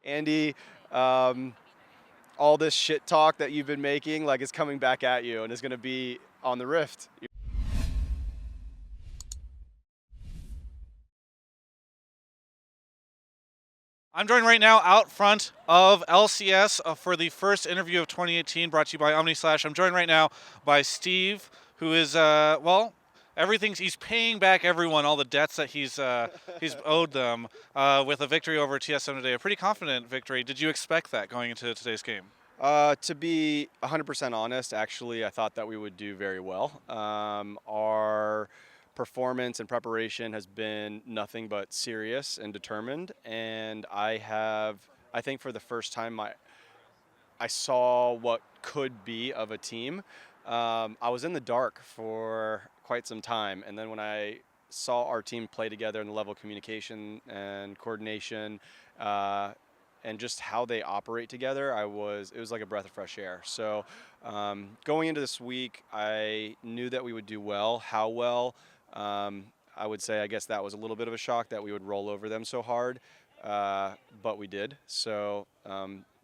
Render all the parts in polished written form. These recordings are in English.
Andy, all this shit talk that you've been making, like, is coming back at you and is going to be on the Rift. I'm joined right now out front of LCS for the first interview of 2018, brought to you by OmniSlash. I'm joined right now by Steve, who is he's paying back everyone all the debts that he's owed them with a victory over TSM today. A pretty confident victory. Did you expect that going into today's game? To be 100% honest, actually, I thought that we would do very well. Our performance and preparation has been nothing but serious and determined, and I think for the first time, I saw what could be of a team. I was in the dark for quite some time, and then when I saw our team play together and the level of communication and coordination, and just how they operate together, it was like a breath of fresh air. So going into this week, I knew that we would do well. How well? I would say, I guess that was a little bit of a shock that we would roll over them so hard, but we did. So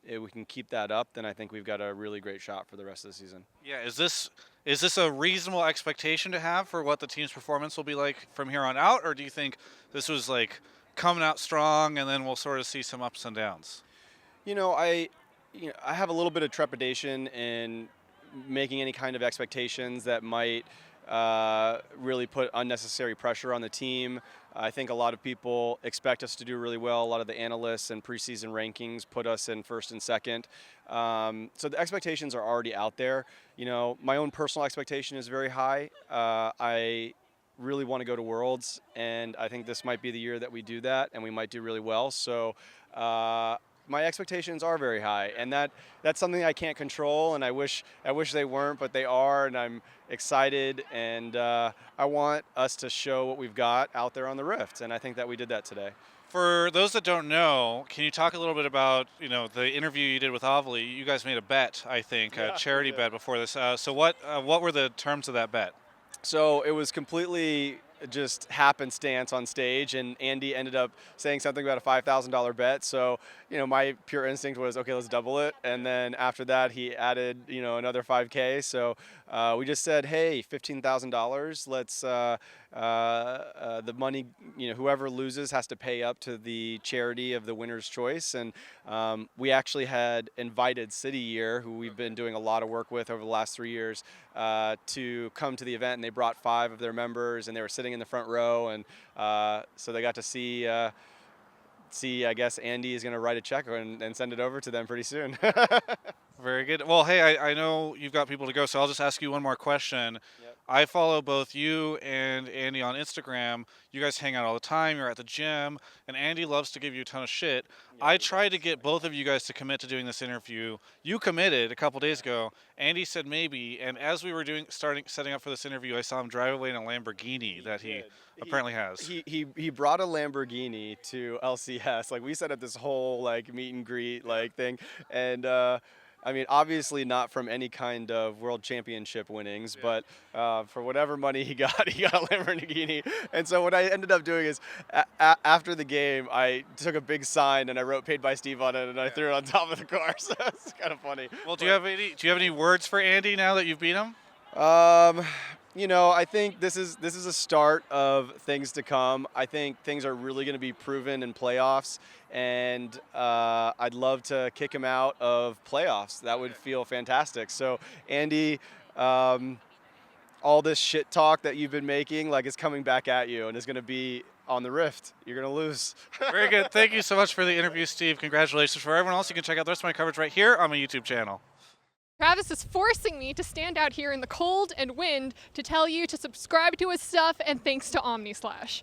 if we can keep that up, then I think we've got a really great shot for the rest of the season. Yeah, is this a reasonable expectation to have for what the team's performance will be like from here on out, or do you think this was like coming out strong and then we'll sort of see some ups and downs? I have a little bit of trepidation in making any kind of expectations that might really put unnecessary pressure on the team. I think a lot of people expect us to do really well. A lot of the analysts and preseason rankings put us in first and second. So the expectations are already out there. My own personal expectation is very high. I really want to go to Worlds, and I think this might be the year that we do that, and we might do really well. So my expectations are very high, and that's something I can't control, and I wish they weren't, but they are, and I'm excited, and I want us to show what we've got out there on the Rift, and I think that we did that today. For those that don't know, can you talk a little bit about the interview you did with Ovely? You guys made a bet, I think, a charity bet before this. So what were the terms of that bet? So it was completely just happenstance on stage, and Andy ended up saying something about a $5,000 bet. So, my pure instinct was, okay, let's double it. And then after that, he added, another 5K. So we just said, hey, $15,000. Let's the money, whoever loses has to pay up to the charity of the winner's choice. And we actually had invited City Year, who we've been doing a lot of work with over the last 3 years, to come to the event, and they brought 5 of their members, and they were sitting in the front row, and so they got to see. I guess Andy is going to write a check and send it over to them pretty soon. Very good. Well, hey, I know you've got people to go, so I'll just ask you one more question. Yep. I follow both you and Andy on Instagram. You guys hang out all the time. You're at the gym, and Andy loves to give you a ton of shit. Yeah, I tried to get both of you guys to commit to doing this interview. You committed a couple days ago. Andy said maybe, and as we were setting up for this interview, I saw him drive away in a Lamborghini that he apparently has. He brought a Lamborghini to LCS. Like, we set up this whole meet and greet thing, and I mean, obviously not from any kind of world championship winnings, but for whatever money he got a Lamborghini. And so what I ended up doing is, after the game, I took a big sign and I wrote "Paid by Steve" on it, and I threw it on top of the car. So it's kind of funny. Well, do you have any words for Andy now that you've beat him? I think this is a start of things to come. I think things are really going to be proven in playoffs, and I'd love to kick him out of playoffs. That would feel fantastic. So, Andy, all this shit talk that you've been making, is coming back at you, and is going to be on the Rift. You're going to lose. Very good. Thank you so much for the interview, Steve. Congratulations. For everyone else, you can check out the rest of my coverage right here on my YouTube channel. Travis is forcing me to stand out here in the cold and wind to tell you to subscribe to his stuff, and thanks to OmniSlash.